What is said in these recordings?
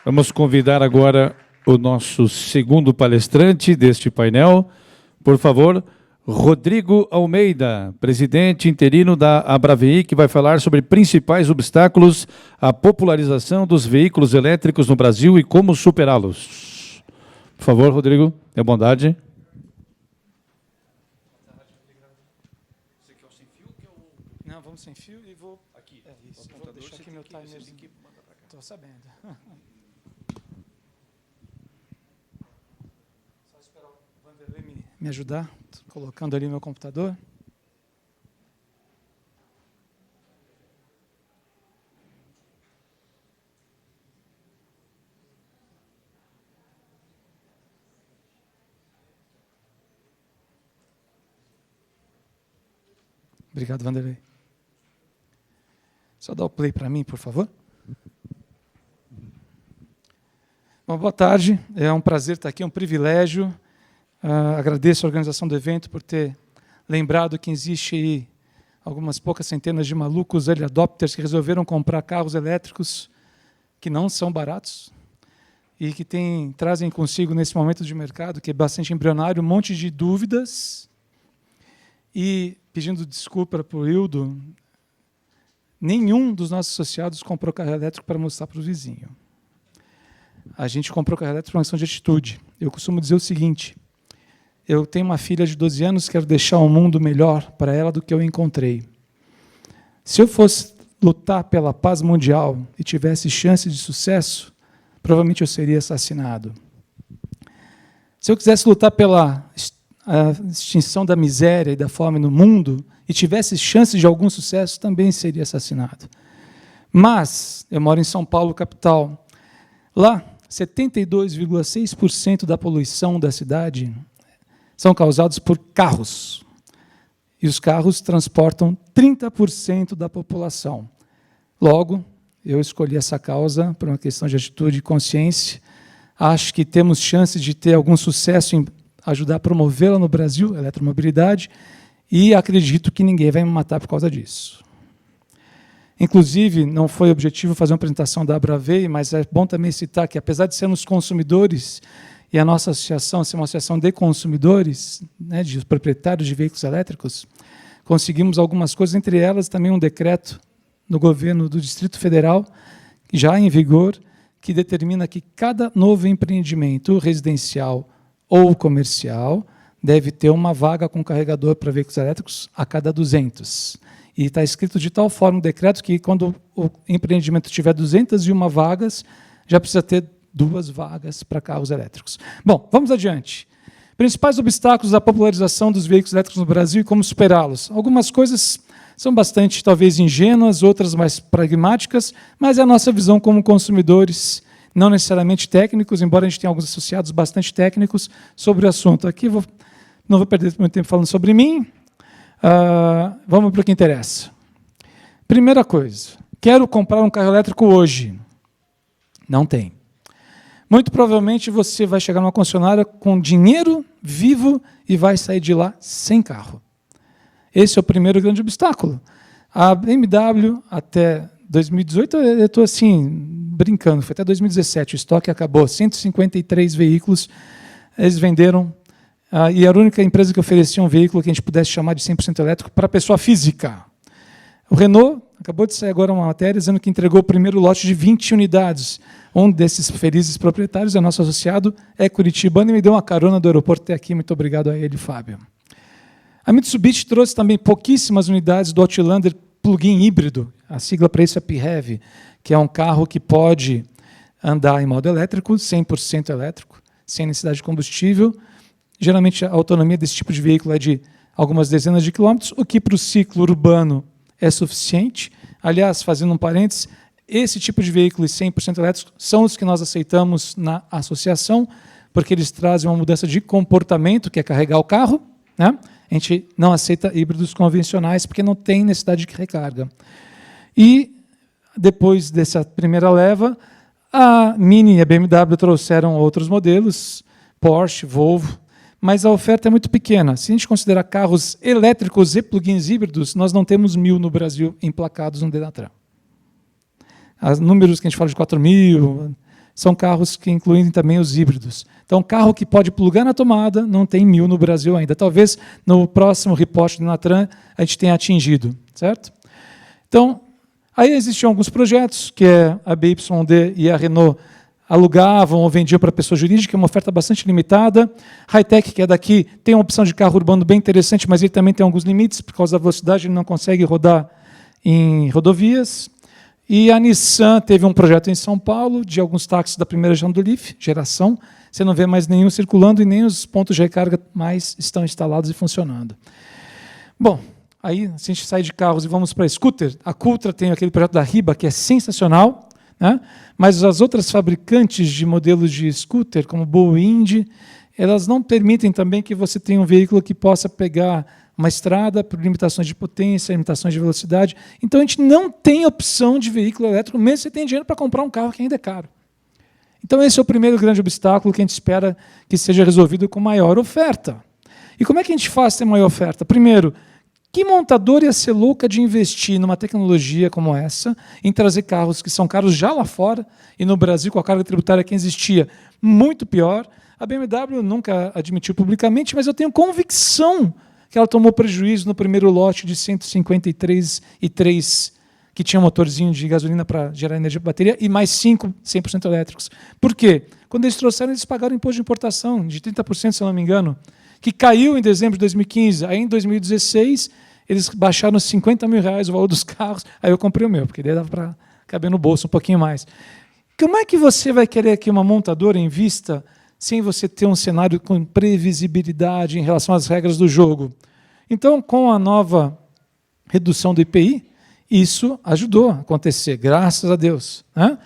Vamos convidar agora o nosso segundo palestrante deste painel. Por favor, Rodrigo Almeida, presidente interino da Abraveí, que vai falar sobre principais obstáculos à popularização dos veículos elétricos no Brasil e como superá-los. Por favor, Rodrigo, tenha bondade. Não, vamos sem fio e vou... Aqui. É isso, vou deixar aqui meu timer. Estou sabendo. Só esperar o Vanderlei me ajudar, colocando ali meu computador. Obrigado, Vanderlei. Só dá o play para mim, por favor. Bom, boa tarde, é um prazer estar aqui, é um privilégio. Agradeço a organização do evento por ter lembrado que existe aí algumas poucas centenas de malucos early adopters que resolveram comprar carros elétricos que não são baratos e que trazem consigo, nesse momento de mercado, que é bastante embrionário, um monte de dúvidas. E, pedindo desculpa para o Hildo, nenhum dos nossos associados comprou carro elétrico para mostrar para o vizinho. A gente comprou carro elétrico por uma questão de atitude. Eu costumo dizer o seguinte: eu tenho uma filha de 12 anos, quero deixar um mundo melhor para ela do que eu encontrei. Se eu fosse lutar pela paz mundial e tivesse chance de sucesso, provavelmente eu seria assassinado. Se eu quisesse lutar pela extinção da miséria e da fome no mundo e tivesse chances de algum sucesso, também seria assassinado. Mas eu moro em São Paulo, capital. Lá, 72,6% da poluição da cidade são causados por carros. E os carros transportam 30% da população. Logo, eu escolhi essa causa por uma questão de atitude e consciência. Acho que temos chances de ter algum sucesso em ajudar a promovê-la no Brasil, a eletromobilidade, e acredito que ninguém vai me matar por causa disso. Inclusive, não foi objetivo fazer uma apresentação da Abraveí, mas é bom também citar que, apesar de sermos consumidores, e a nossa associação ser uma associação de consumidores, né, de proprietários de veículos elétricos, conseguimos algumas coisas, entre elas também um decreto no governo do Distrito Federal, já em vigor, que determina que cada novo empreendimento residencial ou comercial deve ter uma vaga com carregador para veículos elétricos a cada 200. E está escrito de tal forma no decreto que, quando o empreendimento tiver 201 vagas, já precisa ter 2 vagas para carros elétricos. Bom, vamos adiante. Principais obstáculos à popularização dos veículos elétricos no Brasil e como superá-los. Algumas coisas são bastante, talvez, ingênuas, outras mais pragmáticas, mas é a nossa visão como consumidores, não necessariamente técnicos, embora a gente tenha alguns associados bastante técnicos sobre o assunto. Aqui não vou perder muito tempo falando sobre mim. Vamos para o que interessa. Primeira coisa, quero comprar um carro elétrico hoje. Não tem. Muito provavelmente você vai chegar numa concessionária com dinheiro vivo e vai sair de lá sem carro. Esse é o primeiro grande obstáculo. A BMW, até 2018, eu estou assim, brincando, foi até 2017, o estoque acabou, 153 veículos, eles venderam, e era a única empresa que oferecia um veículo que a gente pudesse chamar de 100% elétrico para pessoa física. O Renault acabou de sair agora uma matéria dizendo que entregou o primeiro lote de 20 unidades. Um desses felizes proprietários é nosso associado, é curitibano, e me deu uma carona do aeroporto até aqui. Muito obrigado a ele, Fábio. A Mitsubishi trouxe também pouquíssimas unidades do Outlander plug-in híbrido. A sigla para isso é PHEV, que é um carro que pode andar em modo elétrico, 100% elétrico, sem necessidade de combustível. Geralmente, a autonomia desse tipo de veículo é de algumas dezenas de quilômetros, o que para o ciclo urbano é suficiente. Aliás, fazendo um parênteses, esse tipo de veículos 100% elétricos são os que nós aceitamos na associação, porque eles trazem uma mudança de comportamento, que é carregar o carro, né? A gente não aceita híbridos convencionais, porque não tem necessidade de recarga. E, depois dessa primeira leva, a Mini e a BMW trouxeram outros modelos, Porsche, Volvo, mas a oferta é muito pequena. Se a gente considerar carros elétricos e plug-ins híbridos, nós não temos 1.000 no Brasil emplacados no Denatran. Os números que a gente fala de 4.000, são carros que incluem também os híbridos. Então, carro que pode plugar na tomada, não tem 1.000 no Brasil ainda. Talvez no próximo report do Natran a gente tenha atingido, certo? Então, aí existiam alguns projetos, que a BYD e a Renault alugavam ou vendiam para pessoa jurídica, uma oferta bastante limitada. Hi-Tech, que é daqui, tem uma opção de carro urbano bem interessante, mas ele também tem alguns limites, por causa da velocidade, ele não consegue rodar em rodovias. E a Nissan teve um projeto em São Paulo, de alguns táxis da primeira geração. Você não vê mais nenhum circulando e nem os pontos de recarga mais estão instalados e funcionando. Bom, aí, se a gente sai de carros e vamos para scooter, a Cultra tem aquele projeto da Riba, que é sensacional, né? Mas as outras fabricantes de modelos de scooter, como Bowind, elas não permitem também que você tenha um veículo que possa pegar uma estrada por limitações de potência, limitações de velocidade. Então, a gente não tem opção de veículo elétrico, mesmo se você tem dinheiro para comprar um carro que ainda é caro. Então, esse é o primeiro grande obstáculo que a gente espera que seja resolvido com maior oferta. E como é que a gente faz ter maior oferta? Primeiro, que montadora ia ser louca de investir numa tecnologia como essa, em trazer carros que são caros já lá fora, e no Brasil, com a carga tributária que existia, muito pior. A BMW nunca admitiu publicamente, mas eu tenho convicção que ela tomou prejuízo no primeiro lote de 153,3, que tinha um motorzinho de gasolina para gerar energia para bateria, e mais 5 100% elétricos. Por quê? Quando eles trouxeram, eles pagaram imposto de importação de 30%, se eu não me engano, que caiu em dezembro de 2015. Aí, em 2016, eles baixaram R$50 mil o valor dos carros. Aí eu comprei o meu, porque daí dava para caber no bolso um pouquinho mais. Como é que você vai querer que uma montadora invista sem você ter um cenário com previsibilidade em relação às regras do jogo? Então, com a nova redução do IPI, isso ajudou a acontecer, graças a Deus, né?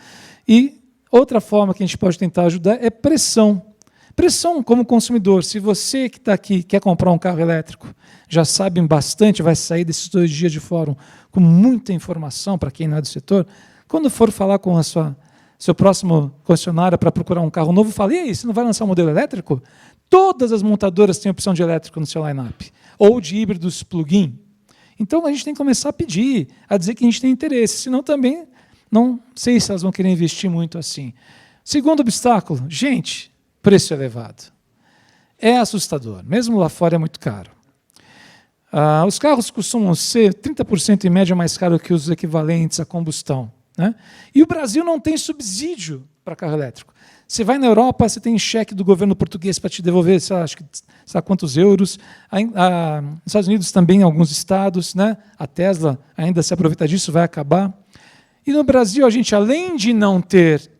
E outra forma que a gente pode tentar ajudar é pressão. Pressão como consumidor. Se você que está aqui quer comprar um carro elétrico, já sabe bastante, vai sair desses 2 dias de fórum com muita informação para quem não é do setor, quando for falar com a seu próximo concessionário para procurar um carro novo, fala, e aí, você não vai lançar um modelo elétrico? Todas as montadoras têm opção de elétrico no seu line-up, ou de híbridos plug-in. Então, a gente tem que começar a pedir, a dizer que a gente tem interesse, senão também não sei se elas vão querer investir muito assim. Segundo obstáculo, gente, preço elevado. É assustador, mesmo lá fora é muito caro. Os carros costumam ser 30% em média mais caros que os equivalentes a combustão, né? E o Brasil não tem subsídio para carro elétrico. Você vai na Europa, você tem cheque do governo português para te devolver, sei lá, acho que sabe quantos euros. Nos Estados Unidos também, em alguns estados, né? A Tesla ainda se aproveita disso, vai acabar. E no Brasil, a gente, além de não ter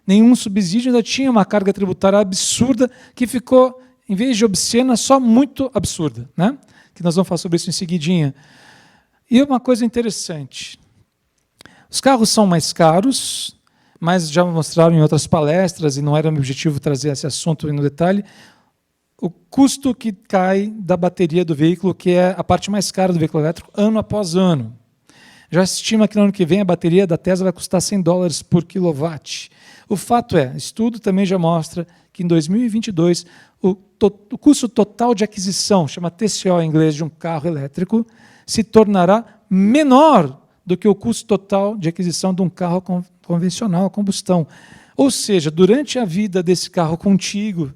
nenhum subsídio, ainda tinha uma carga tributária absurda que ficou, em vez de obscena, só muito absurda, né? Que nós vamos falar sobre isso em seguidinha. E uma coisa interessante, os carros são mais caros, mas já mostraram em outras palestras, e não era meu objetivo trazer esse assunto no detalhe, o custo que cai da bateria do veículo, que é a parte mais cara do veículo elétrico, ano após ano. Já se estima que no ano que vem a bateria da Tesla vai custar $100 por quilowatt. O fato é, estudo também já mostra que em 2022 o custo total de aquisição, chama TCO em inglês, de um carro elétrico, se tornará menor do que o custo total de aquisição de um carro convencional a combustão. Ou seja, durante a vida desse carro contigo,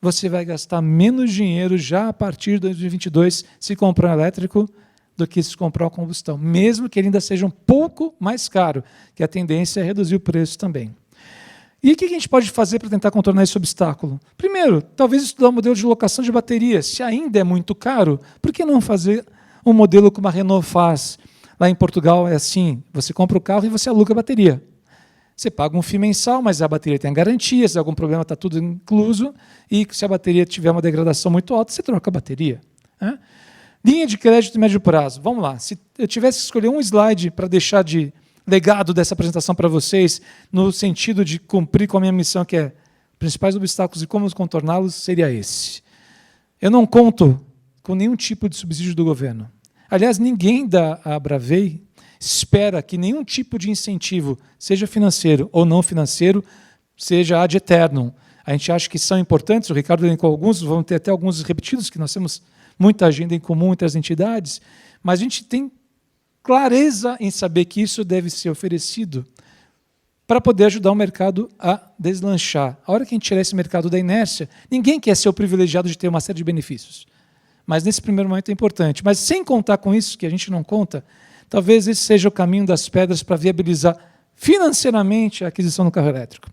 você vai gastar menos dinheiro já a partir de 2022 se comprar um elétrico do que se comprar a combustão, mesmo que ele ainda seja um pouco mais caro, que a tendência é reduzir o preço também. E o que a gente pode fazer para tentar contornar esse obstáculo? Primeiro, talvez estudar um modelo de locação de baterias. Se ainda é muito caro, por que não fazer um modelo como a Renault faz? Lá em Portugal é assim, você compra o carro e você aluga a bateria. Você paga um FII mensal, mas a bateria tem garantia, se der algum problema está tudo incluso, e se a bateria tiver uma degradação muito alta, você troca a bateria, né? Linha de crédito de médio prazo. Vamos lá, se eu tivesse que escolher um slide para deixar de legado dessa apresentação para vocês, no sentido de cumprir com a minha missão, que é principais obstáculos e como contorná-los, seria esse. Eu não conto com nenhum tipo de subsídio do governo. Aliás, ninguém da Abravey espera que nenhum tipo de incentivo, seja financeiro ou não financeiro, seja ad eternum. A gente acha que são importantes, o Ricardo elencou alguns, vão ter até alguns repetidos, que nós temos muita agenda em comum entre as entidades, mas a gente tem clareza em saber que isso deve ser oferecido para poder ajudar o mercado a deslanchar. A hora que a gente tirar esse mercado da inércia, ninguém quer ser o privilegiado de ter uma série de benefícios. Mas nesse primeiro momento é importante. Mas sem contar com isso, que a gente não conta, talvez esse seja o caminho das pedras para viabilizar financeiramente a aquisição do carro elétrico.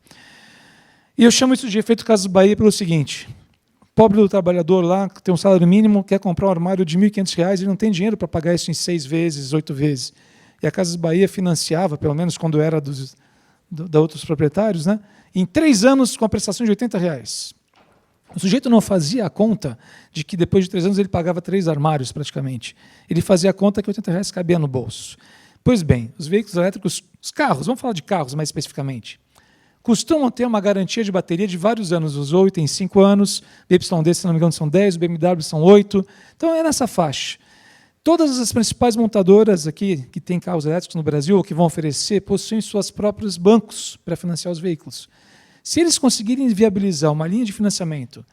E eu chamo isso de efeito Casas Bahia pelo seguinte: o pobre do trabalhador lá, que tem um salário mínimo, quer comprar um armário de R$ 1.500 e não tem dinheiro para pagar isso em 6 vezes, 8 vezes. E a Casas Bahia financiava, pelo menos quando era da outros proprietários, né, em 3 anos com a prestação de R$ 80. O sujeito não fazia a conta de que depois de 3 anos ele pagava 3 armários praticamente. Ele fazia a conta que R$ 80 cabia no bolso. Pois bem, os veículos elétricos, os carros, vamos falar de carros mais especificamente, costumam ter uma garantia de bateria de vários anos. O Zoe tem 5 anos, o YD, se não me engano, são 10, o BMW são 8. Então é nessa faixa. Todas as principais montadoras aqui que têm carros elétricos no Brasil, ou que vão oferecer, possuem seus próprios bancos para financiar os veículos. Se eles conseguirem viabilizar uma linha de financiamento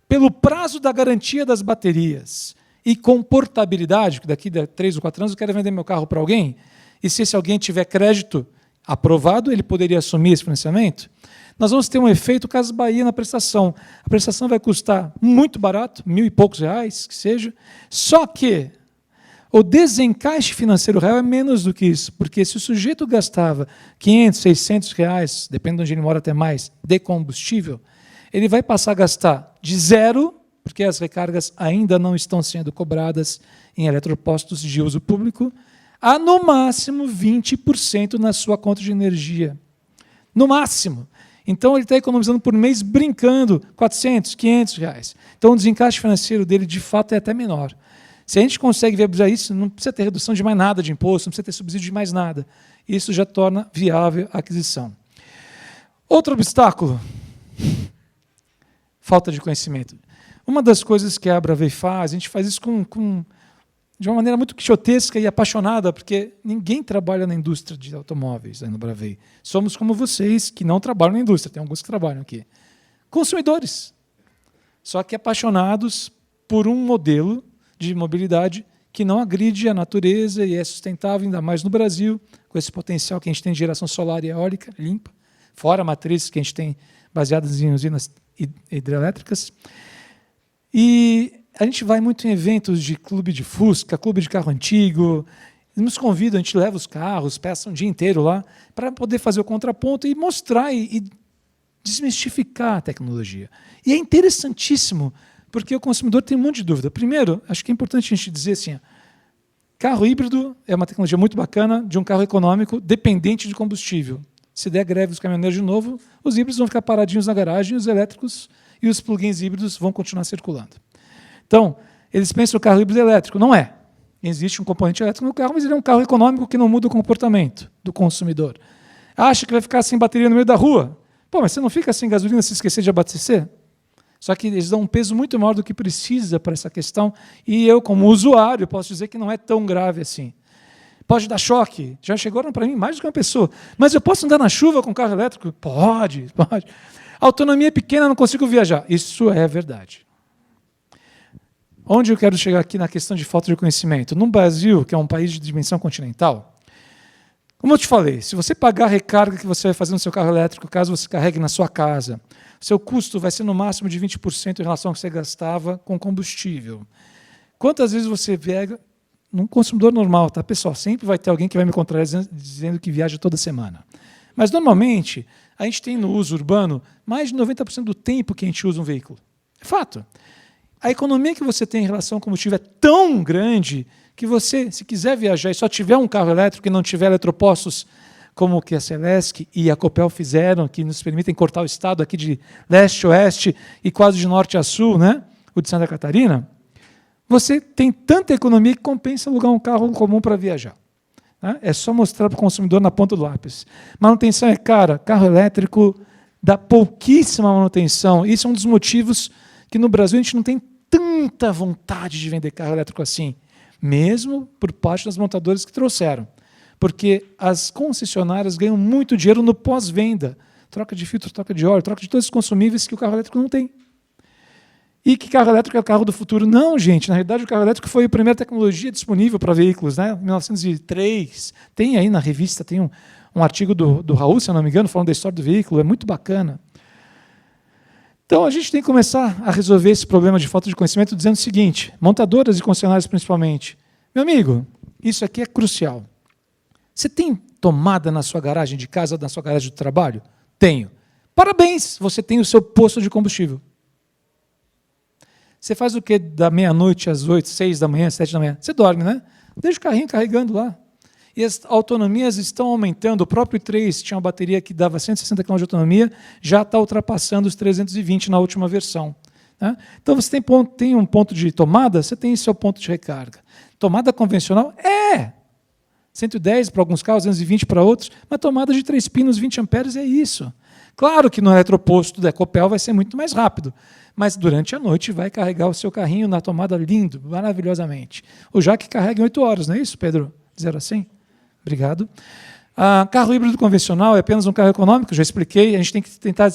pelo prazo da garantia das baterias e com portabilidade, que daqui a 3 ou 4 anos eu quero vender meu carro para alguém, e se esse alguém tiver crédito aprovado, ele poderia assumir esse financiamento, nós vamos ter um efeito Casas Bahia na prestação. A prestação vai custar muito barato, R$ 1.000 e poucos, que seja, só que o desencaixe financeiro real é menos do que isso, porque se o sujeito gastava R$ 500, R$ 600, depende de onde ele mora até mais, de combustível, ele vai passar a gastar de zero, porque as recargas ainda não estão sendo cobradas em eletropostos de uso público, a no máximo 20% na sua conta de energia. No máximo. Então ele está economizando por mês brincando R$ 400, R$ 500. Então o desencaixe financeiro dele de fato é até menor. Se a gente consegue viabilizar isso, não precisa ter redução de mais nada de imposto, não precisa ter subsídio de mais nada. Isso já torna viável a aquisição. Outro obstáculo, falta de conhecimento. Uma das coisas que a Bravey faz, a gente faz isso de uma maneira muito quixotesca e apaixonada, porque ninguém trabalha na indústria de automóveis aí no Bravey. Somos como vocês, que não trabalham na indústria, tem alguns que trabalham aqui. Consumidores. Só que apaixonados por um modelo de mobilidade que não agride a natureza e é sustentável, ainda mais no Brasil, com esse potencial que a gente tem de geração solar e eólica limpa, fora matrizes que a gente tem baseadas em usinas hidrelétricas. E a gente vai muito em eventos de clube de Fusca, clube de carro antigo, nos convidam, a gente leva os carros, passa um dia inteiro lá, para poder fazer o contraponto e mostrar e desmistificar a tecnologia. E é interessantíssimo, porque o consumidor tem um monte de dúvida. Primeiro, acho que é importante a gente dizer assim, carro híbrido é uma tecnologia muito bacana de um carro econômico dependente de combustível. Se der greve dos caminhoneiros de novo, os híbridos vão ficar paradinhos na garagem, os elétricos e os plugins híbridos vão continuar circulando. Então, eles pensam que o carro híbrido é elétrico. Não é. Existe um componente elétrico no carro, mas ele é um carro econômico que não muda o comportamento do consumidor. Acha que vai ficar sem bateria no meio da rua? Pô, mas você não fica sem gasolina se esquecer de abastecer? Só que eles dão um peso muito maior do que precisa para essa questão, e eu, como usuário, posso dizer que não é tão grave assim. Pode dar choque. Já chegaram para mim mais do que uma pessoa. Mas eu posso andar na chuva com carro elétrico? Pode, pode. A autonomia é pequena, não consigo viajar. Isso é verdade. Onde eu quero chegar aqui na questão de falta de conhecimento? No Brasil, que é um país de dimensão continental, como eu te falei, se você pagar a recarga que você vai fazer no seu carro elétrico, caso você carregue na sua casa, seu custo vai ser no máximo de 20% em relação ao que você gastava com combustível. Quantas vezes você viaja num consumidor normal, tá, pessoal? Sempre vai ter alguém que vai me contrariar dizendo que viaja toda semana. Mas, normalmente, a gente tem no uso urbano mais de 90% do tempo que a gente usa um veículo. É fato. A economia que você tem em relação ao combustível é tão grande que você, se quiser viajar e só tiver um carro elétrico e não tiver eletropostos como o que a Celesc e a Copel fizeram, que nos permitem cortar o estado aqui de leste a oeste e quase de norte a sul, né? O de Santa Catarina, você tem tanta economia que compensa alugar um carro comum para viajar. Né? É só mostrar para o consumidor na ponta do lápis. Manutenção é cara, carro elétrico dá pouquíssima manutenção. Isso é um dos motivos que no Brasil a gente não tem tanta vontade de vender carro elétrico assim, mesmo por parte das montadoras que trouxeram. Porque as concessionárias ganham muito dinheiro no pós-venda. Troca de filtro, troca de óleo, troca de todos os consumíveis que o carro elétrico não tem. E que carro elétrico é o carro do futuro? Não, gente. Na realidade, o carro elétrico foi a primeira tecnologia disponível para veículos, né? Em 1903. Tem aí na revista, tem um artigo do Raul, se eu não me engano, falando da história do veículo, é muito bacana. Então, a gente tem que começar a resolver esse problema de falta de conhecimento dizendo o seguinte, montadoras e concessionárias principalmente, meu amigo, isso aqui é crucial. Você tem tomada na sua garagem de casa, na sua garagem de trabalho? Tenho. Parabéns, você tem o seu posto de combustível. Você faz o quê da meia-noite às 8, 6 da manhã, 7 da manhã? Você dorme, né? Deixa o carrinho carregando lá. E as autonomias estão aumentando. O próprio i3 tinha uma bateria que dava 160 km de autonomia, já está ultrapassando os 320 na última versão. Né? Então, você tem um ponto de tomada, você tem seu ponto de recarga. Tomada convencional? 110 para alguns carros, 220 para outros, mas tomada de 3 pinos, 20 amperes é isso. Claro que no eletroposto da Copel vai ser muito mais rápido, mas durante a noite vai carregar o seu carrinho na tomada lindo, maravilhosamente. O Jaque carrega em 8 horas, não é isso, Pedro? 0 a 100? Obrigado. Carro híbrido convencional é apenas um carro econômico, já expliquei, a gente tem que tentar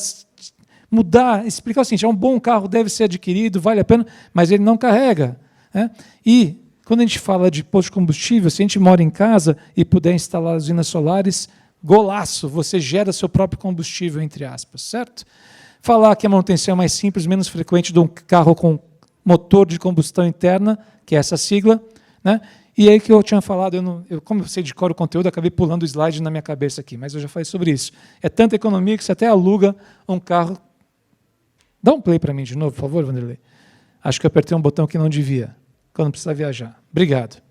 mudar, explicar o seguinte, é um bom carro, deve ser adquirido, vale a pena, mas ele não carrega. Né? E quando a gente fala de posto de combustível, se a gente mora em casa e puder instalar usinas solares, golaço, você gera seu próprio combustível, entre aspas, certo? Falar que a manutenção é mais simples, menos frequente de um carro com motor de combustão interna, que é essa sigla, né? E aí que eu tinha falado, como eu sei de cor o conteúdo, acabei pulando o slide na minha cabeça aqui, mas eu já falei sobre isso. É tanta economia que você até aluga um carro. Dá um play para mim de novo, por favor, Vanderlei. Acho que eu apertei um botão que não devia, quando precisa viajar. Obrigado.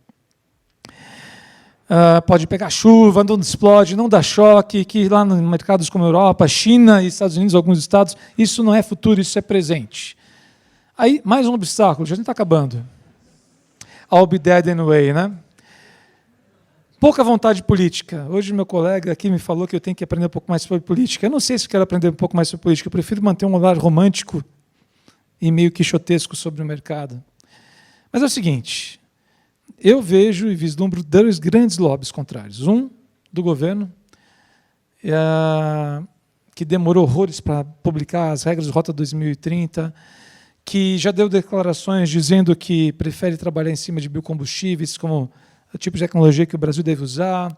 Pode pegar chuva, não explode, não dá choque, que lá em mercados como Europa, China e Estados Unidos, alguns estados, isso não é futuro, isso é presente. Aí, mais um obstáculo, já está acabando. I'll be dead anyway, né? Pouca vontade política. Hoje meu colega aqui me falou que eu tenho que aprender um pouco mais sobre política. Eu não sei se eu quero aprender um pouco mais sobre política, eu prefiro manter um olhar romântico e meio quixotesco sobre o mercado. Mas é o seguinte, eu vejo e vislumbro 2 grandes lobbies contrários. Um, do governo, que demorou horrores para publicar as regras de Rota 2030, que já deu declarações dizendo que prefere trabalhar em cima de biocombustíveis como o tipo de tecnologia que o Brasil deve usar.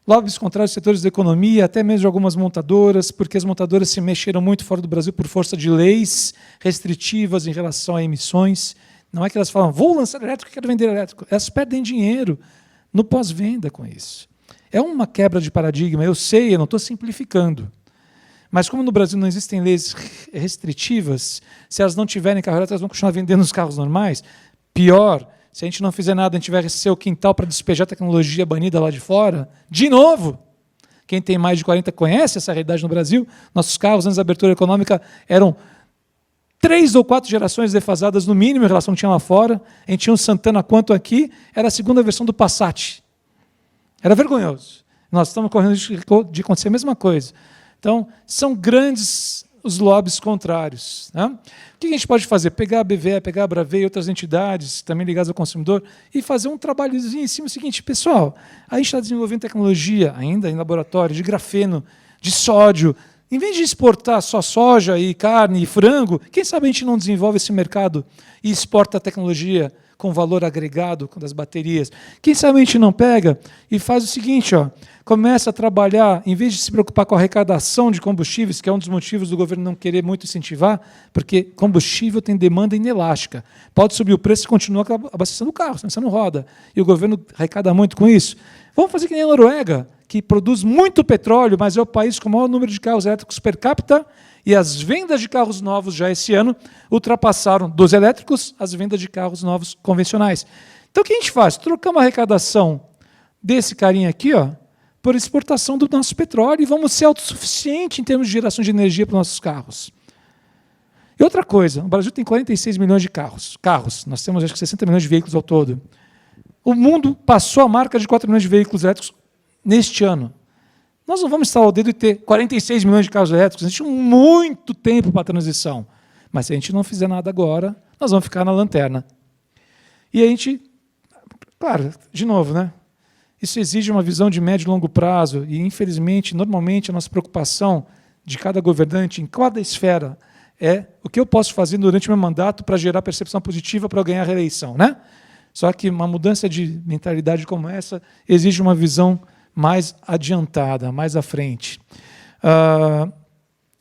Lobbies contrários setores da economia, até mesmo de algumas montadoras, porque as montadoras se mexeram muito fora do Brasil por força de leis restritivas em relação a emissões. Não é que elas falam, vou lançar elétrico, quero vender elétrico. Elas perdem dinheiro no pós-venda com isso. É uma quebra de paradigma, eu sei, eu não estou simplificando. Mas como no Brasil não existem leis restritivas, se elas não tiverem carro elétrico, elas vão continuar vendendo os carros normais. Pior, se a gente não fizer nada, a gente tiver seu quintal para despejar tecnologia banida lá de fora, de novo. Quem tem mais de 40 conhece essa realidade no Brasil. Nossos carros, antes da abertura econômica, eram 3 ou 4 gerações defasadas, no mínimo, em relação ao que tinha lá fora. A gente tinha um Santana quanto aqui, era a segunda versão do Passat. Era vergonhoso. Nós estamos correndo de acontecer a mesma coisa. Então, são grandes os lobbies contrários. Né? O que a gente pode fazer? Pegar a BVE, pegar a Bravê e outras entidades também ligadas ao consumidor e fazer um trabalhozinho em cima do seguinte, pessoal, a gente está desenvolvendo tecnologia ainda em laboratório de grafeno, de sódio. Em vez de exportar só soja e carne e frango, quem sabe a gente não desenvolve esse mercado e exporta a tecnologia com valor agregado das baterias? Quem sabe a gente não pega e faz o seguinte, começa a trabalhar, em vez de se preocupar com a arrecadação de combustíveis, que é um dos motivos do governo não querer muito incentivar, porque combustível tem demanda inelástica. Pode subir o preço e continua abastecendo o carro, senão você não roda. E o governo arrecada muito com isso. Vamos fazer que nem a Noruega, que produz muito petróleo, mas é o país com o maior número de carros elétricos per capita, e as vendas de carros novos já esse ano ultrapassaram dos elétricos as vendas de carros novos convencionais. Então o que a gente faz? Trocamos a arrecadação desse carinha aqui, por exportação do nosso petróleo e vamos ser autossuficientes em termos de geração de energia para os nossos carros. E outra coisa, o Brasil tem 46 milhões de carros. Nós temos acho que 60 milhões de veículos ao todo. O mundo passou a marca de 4 milhões de veículos elétricos neste ano. Nós não vamos estalar o dedo e ter 46 milhões de carros elétricos. A gente tem muito tempo para a transição. Mas se a gente não fizer nada agora, nós vamos ficar na lanterna. E a gente, claro, de novo, né? Isso exige uma visão de médio e longo prazo. E, infelizmente, normalmente, a nossa preocupação de cada governante, em cada esfera, é o que eu posso fazer durante o meu mandato para gerar percepção positiva para eu ganhar a reeleição. Né? Só que uma mudança de mentalidade como essa exige uma visão mais adiantada, mais à frente.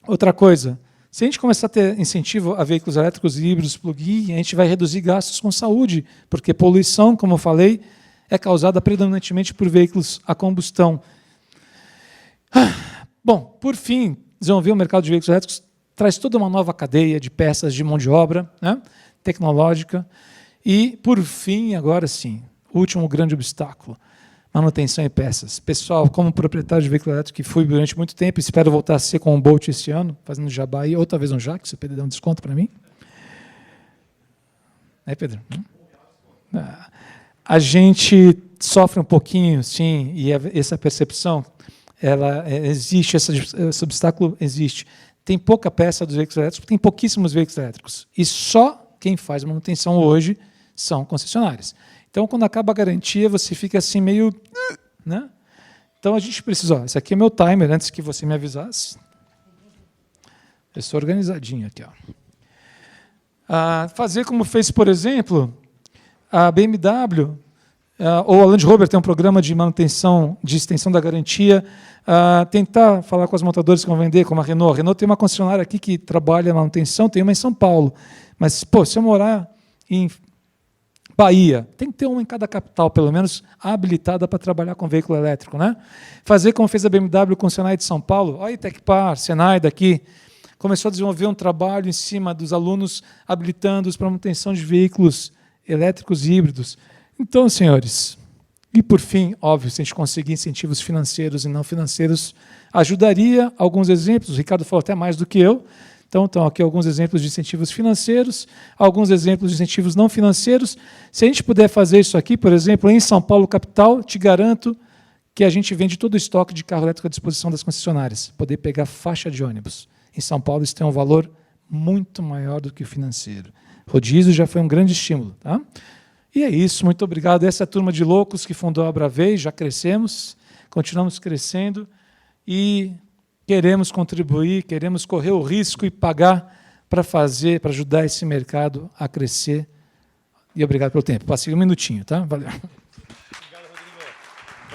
Outra coisa, se a gente começar a ter incentivo a veículos elétricos híbridos, plug-in, a gente vai reduzir gastos com saúde, porque poluição, como eu falei, é causada predominantemente por veículos a combustão. Bom, por fim, desenvolver o mercado de veículos elétricos traz toda uma nova cadeia de peças de mão de obra, né, tecnológica. E, por fim, agora sim, o último grande obstáculo, manutenção e peças. Pessoal, como proprietário de veículo elétrico, que fui durante muito tempo, espero voltar a ser com o Bolt esse ano, fazendo jabá aí, ou talvez um Jaque, se o Pedro der um desconto para mim. É, Pedro? A gente sofre um pouquinho, sim, e essa percepção, ela existe, esse obstáculo existe. Tem pouca peça dos veículos elétricos, tem pouquíssimos veículos elétricos. E só quem faz manutenção hoje são concessionárias. Então, quando acaba a garantia, você fica assim meio... né? Então, a gente precisa... esse aqui é meu timer, antes que você me avisasse. Eu sou organizadinho aqui. Fazer como fez, por exemplo, a BMW, ou a Land Rover tem um programa de manutenção, de extensão da garantia, tentar falar com as montadoras que vão vender, como a Renault. A Renault tem uma concessionária aqui que trabalha manutenção, tem uma em São Paulo. Mas, pô, se eu morar em Bahia, tem que ter uma em cada capital, pelo menos, habilitada para trabalhar com veículo elétrico, né? Fazer como fez a BMW com o Senai de São Paulo. Olha a Tecpar, Senai daqui. Começou a desenvolver um trabalho em cima dos alunos, habilitando-os para manutenção de veículos elétricos e híbridos. Então, senhores, e por fim, óbvio, se a gente conseguir incentivos financeiros e não financeiros, ajudaria. Alguns exemplos, o Ricardo falou até mais do que eu. Então, estão aqui alguns exemplos de incentivos financeiros, alguns exemplos de incentivos não financeiros. Se a gente puder fazer isso aqui, por exemplo, em São Paulo, capital, te garanto que a gente vende todo o estoque de carro elétrico à disposição das concessionárias, poder pegar faixa de ônibus. Em São Paulo, isso tem um valor muito maior do que o financeiro. Rodízio já foi um grande estímulo. Tá? E é isso, muito obrigado. Essa é a turma de loucos que fundou a Abravei, já crescemos, continuamos crescendo e queremos contribuir, queremos correr o risco e pagar para ajudar esse mercado a crescer. E obrigado pelo tempo. Passei um minutinho, tá? Valeu.